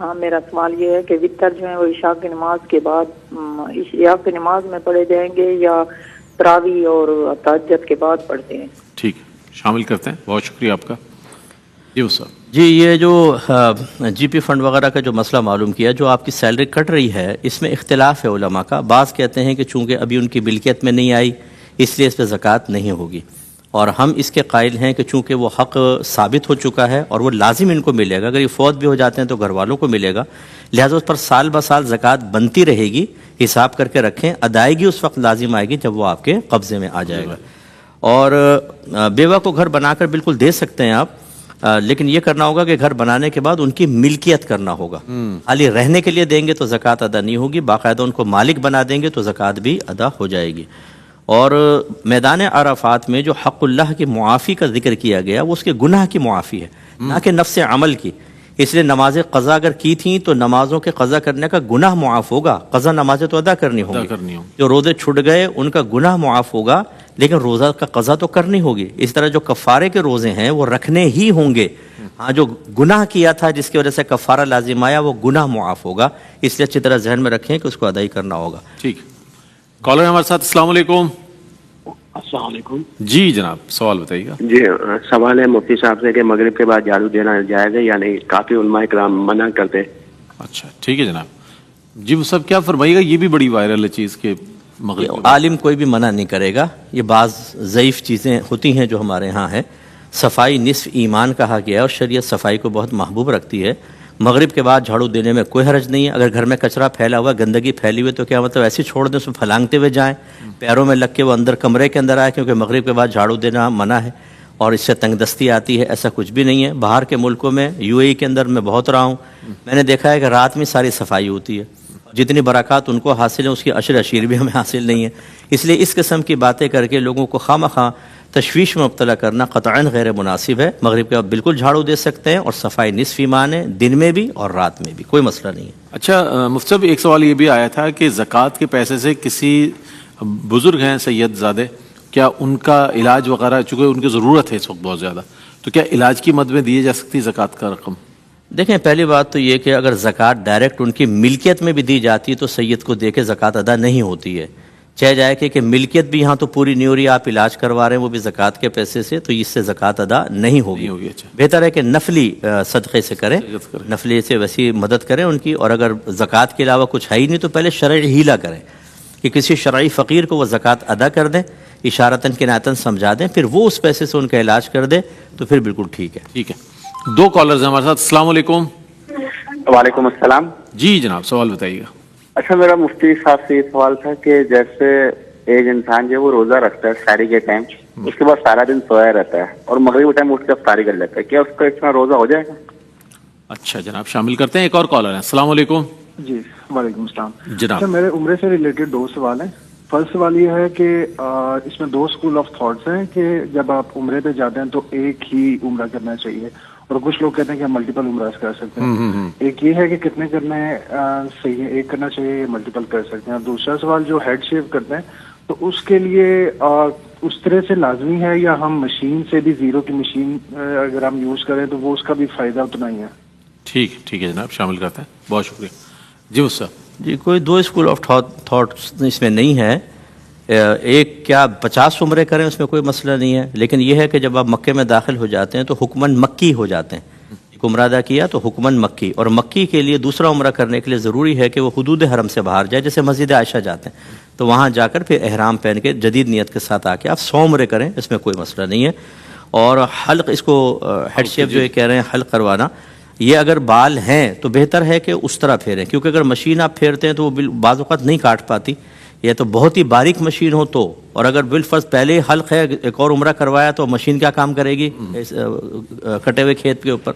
ہاں میرا سوال یہ ہے کہ وتر جو ہے وہ عشاء کی نماز کے بعد عشاء کی نماز میں پڑھے جائیں گے یا تراویح اور تہجد کے بعد پڑھتے ہیں؟ ٹھیک ہے، شامل کرتے ہیں، بہت شکریہ آپ کا۔ جی صاحب، جی یہ جو جی پی فنڈ وغیرہ کا جو مسئلہ معلوم کیا، جو آپ کی سیلری کٹ رہی ہے، اس میں اختلاف ہے علماء کا۔ بعض کہتے ہیں کہ چونکہ ابھی ان کی ملکیت میں نہیں آئی اس لیے اس پہ زکوٰۃ نہیں ہوگی، اور ہم اس کے قائل ہیں کہ چونکہ وہ حق ثابت ہو چکا ہے اور وہ لازم ان کو ملے گا، اگر یہ فوت بھی ہو جاتے ہیں تو گھر والوں کو ملے گا، لہٰذا اس پر سال بہ سال زکوٰۃ بنتی رہے گی۔ حساب کر کے رکھیں، ادائیگی اس وقت لازم آئے گی جب وہ آپ کے قبضے میں آ جائے گا۔ اور بیوہ کو گھر بنا کر بالکل دے سکتے ہیں آپ، لیکن یہ کرنا ہوگا کہ گھر بنانے کے بعد ان کی ملکیت کرنا ہوگا۔ خالی رہنے کے لیے دیں گے تو زکوٰۃ ادا نہیں ہوگی، باقاعدہ ان کو مالک بنا دیں گے تو زکوٰۃ بھی ادا ہو جائے گی۔ اور میدان عرفات میں جو حق اللہ کی معافی کا ذکر کیا گیا وہ اس کے گناہ کی معافی ہے، نہ کہ نفس عمل کی۔ اس لیے نماز قضا اگر کی تھیں تو نمازوں کے قضا کرنے کا گناہ معاف ہوگا، قضا نمازیں تو ادا کرنی ہوں گی۔ جو روزے چھٹ گئے ان کا گناہ معاف ہوگا، لیکن روزہ کا قضا تو کرنی ہوگی۔ اس طرح جو کفارے کے روزے ہیں وہ رکھنے ہی ہوں گے۔ ہاں، جو گناہ کیا تھا جس کی وجہ سے کفارہ لازم آیا وہ گناہ معاف ہوگا، اس لیے اچھی طرح ذہن میں رکھیں کہ اس کو ادائی کرنا ہوگا۔ ٹھیک، کالر ہمارے ساتھ، السلام علیکم۔ السلام علیکم جی جناب، سوال بتائیے گا۔ جی، سوال ہے مفتی صاحب سے کہ مغرب کے بعد جھاڑو دینا جائز ہے یا نہیں؟ کافی علماء کرام منع کرتے۔ اچھا ٹھیک ہے جناب، جی وہ سب کیا فرمائیے گا؟ یہ بھی بڑی وائرل ہے چیز کہ مغرب عالم کوئی بھی منع نہیں کرے گا، یہ بعض ضعیف چیزیں ہوتی ہیں جو ہمارے ہاں ہیں۔ صفائی نصف ایمان کہا گیا ہے اور شریعت صفائی کو بہت محبوب رکھتی ہے۔ مغرب کے بعد جھاڑو دینے میں کوئی حرج نہیں ہے۔ اگر گھر میں کچرا پھیلا ہوا، گندگی پھیلی ہوئی تو کیا مطلب ایسے چھوڑ دیں، اس میں پھلانگتے ہوئے جائیں، پیروں میں لگ کے وہ اندر کمرے کے اندر آئے، کیونکہ مغرب کے بعد جھاڑو دینا منع ہے اور اس سے تنگ دستی آتی ہے، ایسا کچھ بھی نہیں ہے۔ باہر کے ملکوں میں UAE کے اندر میں بہت رہا ہوں، میں نے دیکھا ہے کہ رات میں ساری صفائی ہوتی ہے، جتنی برکات ان کو حاصل ہیں اس کی عشر اشیر بھی ہمیں حاصل نہیں ہے۔ اس لیے اس قسم کی باتیں کر کے لوگوں کو خواہ مخواہ تشویش میں مبتلا کرنا قطعاً غیر مناسب ہے۔ مغرب کے بعد بالکل جھاڑو دے سکتے ہیں اور صفائی نصف ایمان ہے، دن میں بھی اور رات میں بھی، کوئی مسئلہ نہیں ہے۔ اچھا مفتی صاحب، ایک سوال یہ بھی آیا تھا کہ زکوٰۃ کے پیسے سے کسی بزرگ ہیں سید زادے، کیا ان کا علاج وغیرہ، چونکہ ان کی ضرورت ہے اس وقت بہت زیادہ، تو کیا علاج کی مد میں دیے جا سکتی زکوٰۃ کا رقم؟ دیکھیں، پہلی بات تو یہ کہ اگر زکوٰۃ ڈائریکٹ ان کی ملکیت میں بھی دی جاتی ہے تو سید کو دے کے زکوٰۃ ادا نہیں ہوتی ہے۔ چاہے جائے کہ ملکیت بھی یہاں تو پوری نہیں ہو رہی، آپ علاج کروا رہے ہیں وہ بھی زکوٰۃ کے پیسے سے، تو اس سے زکوٰۃ ادا نہیں ہوگی۔ اچھا، بہتر ہے کہ نفلی صدقے سے کریں، نفلی سے ویسی مدد کریں ان کی، اور اگر زکوٰۃ کے علاوہ کچھ ہے ہی نہیں تو پہلے شرعی ہیلہ کریں کہ کسی شرعی فقیر کو وہ زکوٰۃ ادا کر دیں، اشارتاً کنایتاً سمجھا دیں، پھر وہ اس پیسے سے ان کا علاج کر دے تو پھر بالکل ٹھیک ہے۔ ٹھیک ہے، دو کالرز ہیں ہمارے ساتھ، السلام علیکم۔ وعلیکم السلام۔ جی جناب، سوال بتائیے گا۔ اچھا، میرا مفتی صاحب سے یہ سوال تھا کہ جیسے ایک انسان جو وہ روزہ رکھتا ہے سحری کے ٹائم، اس کے بعد سارا دن سویا رہتا ہے اور مغرب کے ٹائم اٹھ کے افطاری کر لیتا ہے، کیا اس کا اتنا روزہ ہو جائے گا؟ اچھا جناب، شامل کرتے ہیں، ایک اور کالر ہے، السلام علیکم۔ جی وعلیکم السلام جناب، اچھا، میرے عمرے سے ریلیٹڈ دو سوال ہیں۔ فرسٹ سوال یہ ہے کہ اس میں دو اسکول آف تھاٹس ہیں کہ جب آپ عمرے پہ جاتے ہیں تو ایک ہی عمرہ کرنا چاہیے، اور کچھ لوگ کہتے ہیں کہ ہم ملٹیپل عمرہ کر سکتے ہیں۔ ایک یہ ہے کہ کتنے کرنے صحیح ہے، ایک کرنا چاہیے یا ملٹیپل کر سکتے ہیں۔ اور دوسرا سوال جو ہیڈ شیو کرتے ہیں تو اس کے لیے اس طرح سے لازمی ہے یا ہم مشین سے بھی، زیرو کی مشین اگر ہم یوز کریں تو وہ اس کا بھی فائدہ اتنا ہی ہے؟ ٹھیک ہے جناب، شامل کرتے ہیں، بہت شکریہ۔ جی اس صاحب، جی کوئی دو اسکول آف تھاٹس اس میں نہیں ہے، ایک کیا 50 عمرے کریں اس میں کوئی مسئلہ نہیں ہے، لیکن یہ ہے کہ جب آپ مکے میں داخل ہو جاتے ہیں تو حکماً مکی ہو جاتے ہیں۔ ایک عمرہ ادا کیا تو حکماً مکی، اور مکی کے لیے دوسرا عمرہ کرنے کے لیے ضروری ہے کہ وہ حدود حرم سے باہر جائے، جیسے مسجد عائشہ جاتے ہیں تو وہاں جا کر پھر احرام پہن کے جدید نیت کے ساتھ آ کے آپ 100 عمرے کریں، اس میں کوئی مسئلہ نہیں ہے۔ اور حلق، اس کو ہیڈ شیپ جو یہ کہہ رہے ہیں حلق کروانا، یہ اگر بال ہیں تو بہتر ہے کہ اس طرح پھیریں، کیونکہ اگر مشین آپ پھیرتے ہیں تو وہ بعض اوقات نہیں کاٹ پاتی، یہ تو بہت ہی باریک مشین ہو تو، اور اگر بالفرض پہلے ہی حلق ہے، ایک اور عمرہ کروایا تو مشین کیا کام کرے گی کٹے ہوئے کھیت کے اوپر،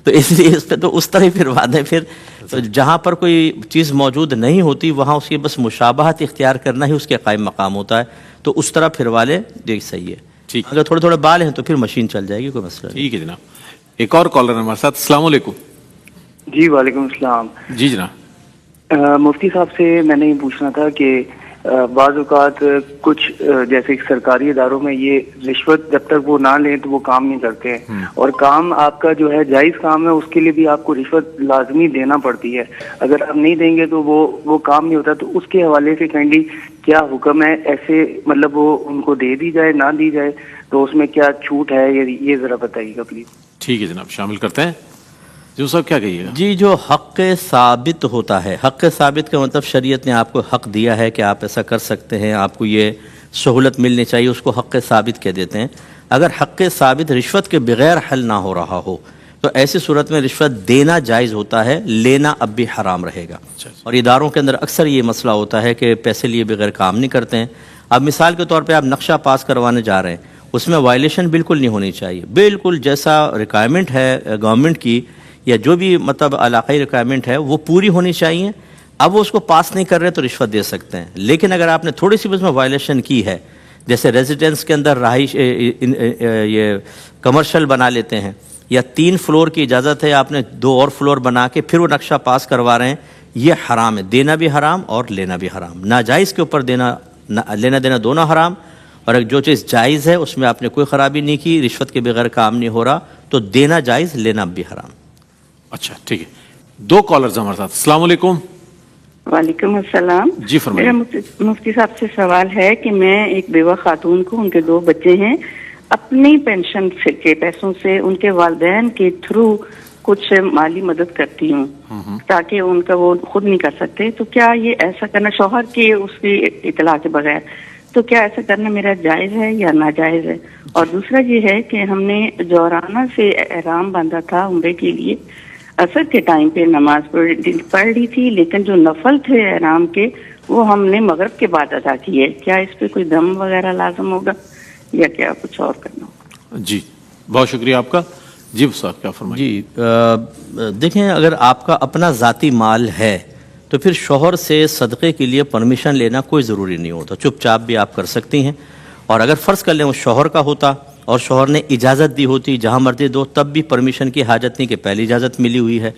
تو اس لیے اس پہ تو اس طرح ہی پھروا دیں۔ پھر تو جہاں پر کوئی چیز موجود نہیں ہوتی وہاں اس کی بس مشابہت اختیار کرنا ہی اس کے قائم مقام ہوتا ہے، تو اس طرح پھروا لیں، دیکھ صحیح ہے۔ ٹھیک، اگر تھوڑے تھوڑے بال ہیں تو پھر مشین چل جائے گی، کوئی مسئلہ نہیں۔ ٹھیک ہے جناب، ایک اور کالر ہمارے ساتھ، السلام علیکم۔ جی وعلیکم السلام۔ جی جناب، مفتی صاحب سے میں نے یہ پوچھنا تھا کہ بعض اوقات کچھ جیسے سرکاری اداروں میں یہ رشوت جب تک وہ نہ لیں تو وہ کام نہیں کرتے ہیں، اور کام آپ کا جو ہے جائز کام ہے اس کے لیے بھی آپ کو رشوت لازمی دینا پڑتی ہے، اگر آپ نہیں دیں گے تو وہ کام نہیں ہوتا. تو اس کے حوالے سے کائنڈلی کیا حکم ہے؟ ایسے مطلب وہ ان کو دے دی جائے نہ دی جائے تو اس میں کیا چھوٹ ہے، یہ ذرا بتائیے گا پلیز. ٹھیک ہے جناب، شامل کرتے ہیں. جو صاحب کیا کہیے گا؟ جی، جو حق ثابت ہوتا ہے، حق ثابت کا مطلب شریعت نے آپ کو حق دیا ہے کہ آپ ایسا کر سکتے ہیں، آپ کو یہ سہولت ملنی چاہیے، اس کو حق ثابت کہہ دیتے ہیں. اگر حق ثابت رشوت کے بغیر حل نہ ہو رہا ہو تو ایسی صورت میں رشوت دینا جائز ہوتا ہے، لینا اب بھی حرام رہے گا. اور اداروں کے اندر اکثر یہ مسئلہ ہوتا ہے کہ پیسے لیے بغیر کام نہیں کرتے ہیں. اب مثال کے طور پہ آپ نقشہ پاس کروانے جا رہے ہیں، اس میں وائلیشن بالکل نہیں ہونی چاہیے، بالکل جیسا ریکوائرمنٹ ہے گورنمنٹ کی یا جو بھی مطلب علاقائی ریکوائرمنٹ ہے وہ پوری ہونی چاہیے. اب وہ اس کو پاس نہیں کر رہے تو رشوت دے سکتے ہیں. لیکن اگر آپ نے تھوڑی سی بھی اس میں وائلیشن کی ہے، جیسے ریزیڈنس کے اندر رہائش یہ کمرشل بنا لیتے ہیں، یا 3 فلور کی اجازت ہے، آپ نے 2 اور فلور بنا کے پھر وہ نقشہ پاس کروا رہے ہیں، یہ حرام ہے. دینا بھی حرام اور لینا بھی حرام. ناجائز کے اوپر لینا دینا دونوں حرام. اور جو چیز جائز ہے اس میں آپ نے کوئی خرابی نہیں کی، رشوت کے بغیر کام نہیں ہو رہا، تو دینا جائز، لینا بھی حرام. اچھا ٹھیک ہے. 2 کالرز ہمارے ساتھ. السلام علیکم. وعلیکم السلام. جی فرمائیے. میرا مفتی صاحب سے سوال ہے کہ میں ایک بیوہ خاتون کو، ان کے 2 بچے ہیں، اپنی پینشن کے پیسوں سے ان کے والدین کے تھرو کچھ مالی مدد کرتی ہوں تاکہ ان کا وہ خود نہیں کر سکتے. تو کیا یہ ایسا کرنا شوہر کی اس کی اطلاع کے بغیر، تو کیا ایسا کرنا میرا جائز ہے یا ناجائز ہے؟ اور دوسرا یہ ہے کہ ہم نے جورانہ سے احرام باندھا تھا عمرے کے لیے، عصر کے ٹائم پہ نماز پڑھ لی تھی، لیکن جو نفل تھے احرام کے وہ ہم نے مغرب کے بعد ادا کیے. کیا اس پہ کوئی دم وغیرہ لازم ہوگا یا کیا کچھ اور کرنا ہوگا؟ جی بہت شکریہ آپ کا. جی صاحب کیا فرمائیے؟ جی دیکھیں، اگر آپ کا اپنا ذاتی مال ہے تو پھر شوہر سے صدقے کے لیے پرمیشن لینا کوئی ضروری نہیں ہوتا، چپ چاپ بھی آپ کر سکتی ہیں. اور اگر فرض کر لیں وہ شوہر کا ہوتا اور شوہر نے اجازت دی ہوتی جہاں مرضی دو، تب بھی پرمیشن کی حاجت نہیں کہ پہلی اجازت ملی ہوئی ہے.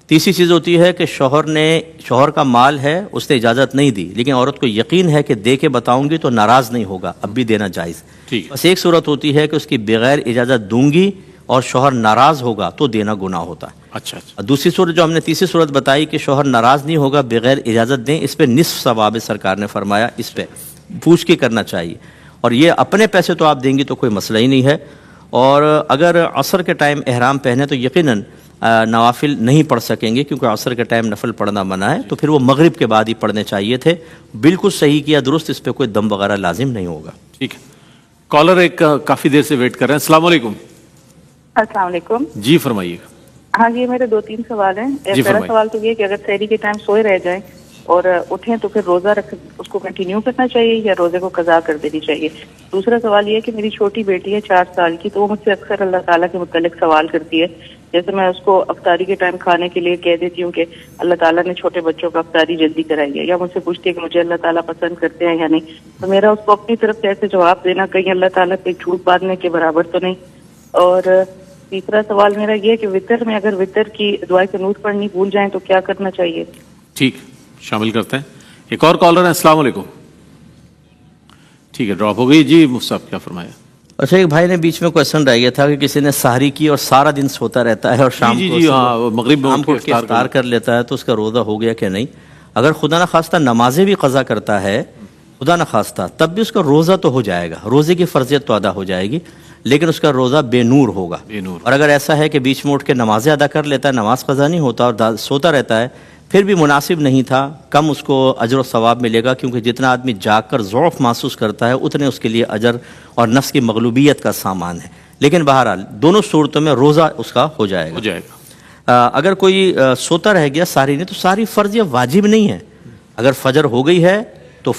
تیسری چیز ہوتی ہے کہ شوہر کا مال ہے، اس نے اجازت نہیں دی، لیکن عورت کو یقین ہے کہ دے کے بتاؤں گی تو ناراض نہیں ہوگا، اب بھی دینا جائز. بس ایک صورت ہوتی ہے کہ اس کی بغیر اجازت دوں گی اور شوہر ناراض ہوگا تو دینا گناہ ہوتا ہے. اچھا. دوسری صورت جو ہم نے تیسری صورت بتائی کہ شوہر ناراض نہیں ہوگا بغیر اجازت دیں، اس پہ نصف ثواب سرکار نے فرمایا، اس پہ پوچھ کے کرنا چاہیے. اور یہ اپنے پیسے تو آپ دیں گی تو کوئی مسئلہ ہی نہیں ہے. اور اگر عصر کے ٹائم احرام پہنے تو یقیناً نوافل نہیں پڑھ سکیں گے، کیونکہ عصر کے ٹائم نفل پڑھنا منع ہے، تو پھر وہ مغرب کے بعد ہی پڑھنے چاہیے تھے. بالکل صحیح کیا، درست، اس پہ کوئی دم وغیرہ لازم نہیں ہوگا. ٹھیک ہے. کالر ایک کافی دیر سے ویٹ کر رہے ہیں. السلام علیکم. السلام علیکم. جی فرمائیے. ہاں جی، میرے 2-3 سوال ہیں. پہلا سوال تو یہ کہ اگر سحری کے ٹائم سوئے رہ جائیں اور اٹھیں تو پھر روزہ اس کو کنٹینیو کرنا چاہیے یا روزے کو قضا کر دینی چاہیے؟ دوسرا سوال یہ کہ میری چھوٹی بیٹی ہے 4 سال کی، تو وہ مجھ سے اکثر اللہ تعالیٰ کے متعلق سوال کرتی ہے. جیسے میں اس کو افطاری کے ٹائم کھانے کے لیے کہہ دیتی ہوں کہ اللہ تعالیٰ نے چھوٹے بچوں کا افطاری جلدی کرائی ہے، یا مجھ سے پوچھتی ہے کہ مجھے اللہ تعالیٰ پسند کرتے ہیں یا نہیں. تو میرا اس کو اپنی طرف سے ایسے جواب دینا کہیں اللہ تعالیٰ پہ جھوٹ باندھنے کے برابر تو نہیں. اور تیسرا سوال میرا یہ کہ وطر میں اگر وطر کی دعائے قنوت پڑھنی بھول جائیں تو کیا کرنا چاہیے؟ ٹھیک، شامل کرتے ہیں. ایک اور کالر ہے. السلام علیکم. ٹھیک ہے، ڈراپ ہو گئی. جی مفتی صاحب کیا فرمایا؟ اچھا، ایک بھائی نے بیچ میں کوشچن رہ گیا تھا کہ کسی نے سحری کی اور سارا دن سوتا رہتا ہے اور شام کو مغرب کو افطار کر لیتا ہے تو اس کا روزہ ہو گیا کہ نہیں؟ اگر خدا نخواستہ نمازیں بھی قضا کرتا ہے خدا نخواستہ، تب بھی اس کا روزہ تو ہو جائے گا، روزے کی فرضیت تو ادا ہو جائے گی، لیکن اس کا روزہ بے نور ہوگا. اور اگر ایسا ہے کہ بیچ میں اٹھ کے نمازیں ادا کر لیتا ہے، نماز قضا نہیں ہوتا اور سوتا رہتا ہے، پھر بھی مناسب نہیں تھا، کم اس کو اجر و ثواب ملے گا، کیونکہ جتنا آدمی جاگ کر ضعف محسوس کرتا ہے اتنے اس کے لیے اجر اور نفس کی مغلوبیت کا سامان ہے. لیکن بہرحال دونوں صورتوں میں روزہ اس کا ہو جائے گا. اگر کوئی سوتا رہ گیا ساری نہیں، تو ساری فرض یہ واجب نہیں ہے. اگر فجر ہو گئی ہے تو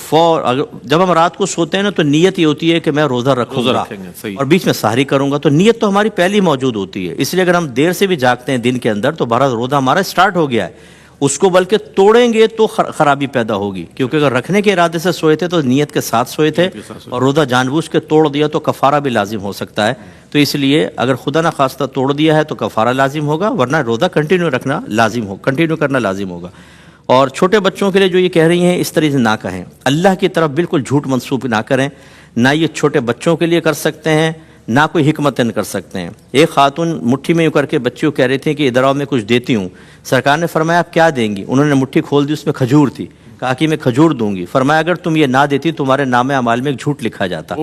جب ہم رات کو سوتے ہیں نا تو نیت یہ ہوتی ہے کہ میں روزہ رکھوں گا اور بیچ میں سحری کروں گا، تو نیت تو ہماری پہلی موجود ہوتی ہے. اس لیے اگر ہم دیر سے بھی جاگتے ہیں دن کے اندر تو بہرحال روزہ ہمارا سٹارٹ ہو گیا ہے. اس کو بلکہ توڑیں گے تو خرابی پیدا ہوگی، کیونکہ اگر رکھنے کے ارادے سے سوئے تھے تو نیت کے ساتھ سوئے تھے، اور روزہ جان بوجھ کے توڑ دیا تو کفارہ بھی لازم ہو سکتا ہے. تو اس لیے اگر خدا نہ خواستہ توڑ دیا ہے تو کفارہ لازم ہوگا، ورنہ روزہ کنٹینیو کرنا لازم ہوگا. اور چھوٹے بچوں کے لیے جو یہ کہہ رہی ہیں اس طرح سے نہ کہیں، اللہ کی طرف بالکل جھوٹ منسوب نہ کریں، نہ یہ چھوٹے بچوں کے لیے کر سکتے ہیں، نہ کوئی حکمتن کر سکتے ہیں۔ ایک خاتون مٹھی میں یوں کر کے بچیوں کہہ رہی تھیں کہ ادھر آؤ میں کچھ دیتی ہوں، سرکار نے فرمایا آپ کیا دیں گی؟ انہوں نے مٹھی کھول دی، اس میں کھجور تھی، کہا کہ میں کھجور دوں گی، فرمایا اگر تم یہ نہ دیتی تمہارے نام اعمال میں ایک جھوٹ لکھا جاتا۔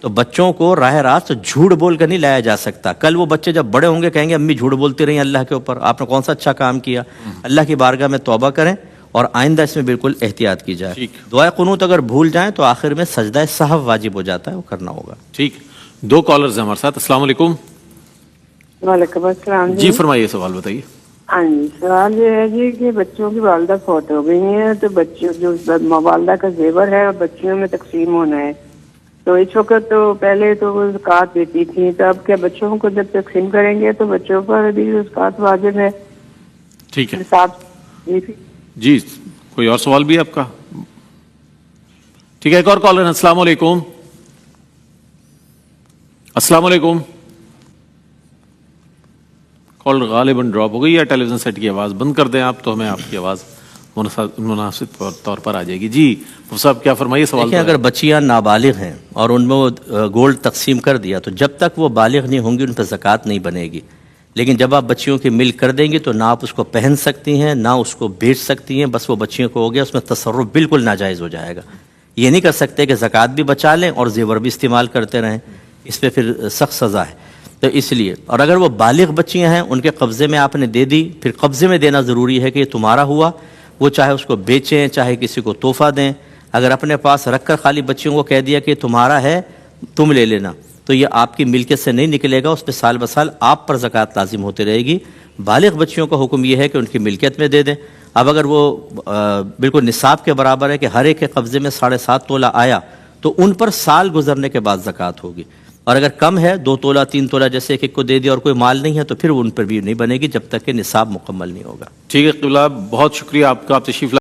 تو بچوں کو راہ راست جھوٹ بول کر نہیں لایا جا سکتا، کل وہ بچے جب بڑے ہوں گے کہیں گے امی جھوٹ بولتی رہی اللہ کے اوپر، آپ نے کون سا اچھا کام کیا۔ اللہ کی بارگاہ میں توبہ کریں اور آئندہ اس میں بالکل احتیاط کی جائے۔ دعائے قنوت اگر بھول جائیں تو آخر میں سجدہ سہو واجب ہو جاتا ہے، وہ کرنا ہوگا۔ ٹھیک، 2 کالرز ہیں ہمارے ساتھ۔ السلام علیکم۔ وعلیکم السلام جی فرمائیے، سوال بتائیے۔ ہاں جی، سوال یہ ہے جی کہ بچوں کی والدہ فوت ہو گئی ہیں، تو بچوں جو والدہ کا زیور ہے اور بچیوں میں تقسیم ہونا ہے، تو اس وقت تو پہلے تو وہ زکوٰۃ دیتی تھی، تو اب کیا بچوں کو جب تقسیم کریں گے تو بچوں پر بھی زکوٰۃ واجب ہے؟ ٹھیک ہے صاحب جی، کوئی اور سوال بھی ہے آپ کا؟ ٹھیک ہے، ایک اور کالر ہے۔ السلام علیکم۔ السلام علیکم۔ کال غالباً ڈراپ ہو گئی، یا ٹیلی ویژن سیٹ کی آواز بند کر دیں آپ، تو ہمیں آپ کی آواز مناسب طور پر آ جائے گی۔ جی صاحب کیا فرمائیے سوال؟ دیکھیں اگر بچیاں نابالغ ہیں اور ان میں وہ گولڈ تقسیم کر دیا تو جب تک وہ بالغ نہیں ہوں گی ان پہ زکوٰۃ نہیں بنے گی، لیکن جب آپ بچیوں کی ملک کر دیں گی تو نہ آپ اس کو پہن سکتی ہیں نہ اس کو بیچ سکتی ہیں، بس وہ بچیوں کو ہو گیا، اس میں تصرف بالکل ناجائز ہو جائے گا۔ یہ نہیں کر سکتے کہ زکوٰۃ بھی بچا لیں اور زیور بھی استعمال کرتے رہیں، اس پہ پھر سخت سزا ہے۔ تو اس لیے، اور اگر وہ بالغ بچیاں ہیں ان کے قبضے میں آپ نے دے دی، پھر قبضے میں دینا ضروری ہے کہ یہ تمہارا ہوا، وہ چاہے اس کو بیچیں چاہے کسی کو تحفہ دیں۔ اگر اپنے پاس رکھ کر خالی بچیوں کو کہہ دیا کہ تمہارا ہے تم لے لینا، تو یہ آپ کی ملکیت سے نہیں نکلے گا، اس پہ سال بسال آپ پر زکوٰۃ لازم ہوتی رہے گی۔ بالغ بچیوں کا حکم یہ ہے کہ ان کی ملکیت میں دے دیں۔ اب اگر وہ بالکل نصاب کے برابر ہے کہ ہر ایک کے قبضے میں 7.5 تولہ آیا تو ان پر سال گزرنے کے بعد زکوٰۃ ہوگی، اور اگر کم ہے 2 تولہ 3 تولہ جیسے ایک کو دے دیا اور کوئی مال نہیں ہے تو پھر ان پر بھی نہیں بنے گی جب تک کہ نصاب مکمل نہیں ہوگا۔ ٹھیک ہے قبلہ، بہت شکریہ آپ کا، آپ تشریف